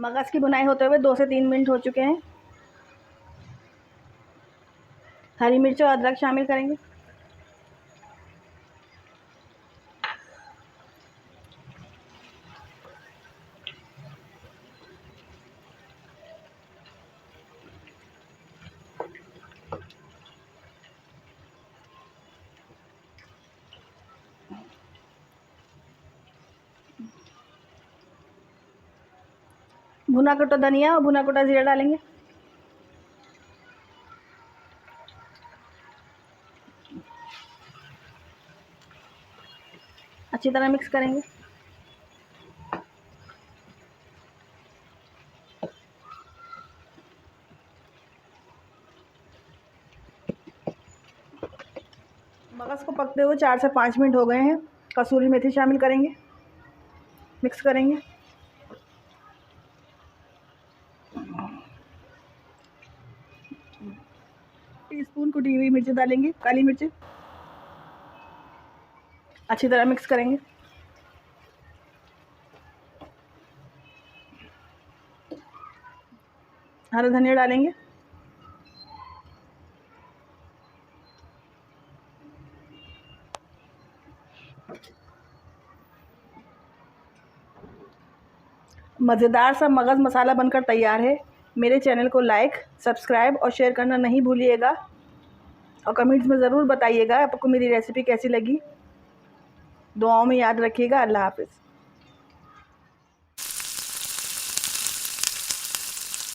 मगज़ की बुनाई होते हुए 2 से 3 मिनट हो चुके हैं। हरी मिर्च और अदरक शामिल करेंगे। भुना कटा धनिया और भुना कटा जीरा डालेंगे। अच्छी तरह मिक्स करेंगे। मगज़ को पकते हुए 4 से 5 मिनट हो गए हैं। कसूरी मेथी शामिल करेंगे, मिक्स करेंगे। टीस्पून कुटी हुई मिर्च डालेंगे, काली मिर्च। अच्छी तरह मिक्स करेंगे। हरा धनिया डालेंगे। मज़ेदार सा मगज़ मसाला बनकर तैयार है। मेरे चैनल को लाइक, सब्सक्राइब और शेयर करना नहीं भूलिएगा और कमेंट्स में ज़रूर बताइएगा आपको मेरी रेसिपी कैसी लगी। दुआओं में याद रखिएगा। अल्लाह हाफ़िज़।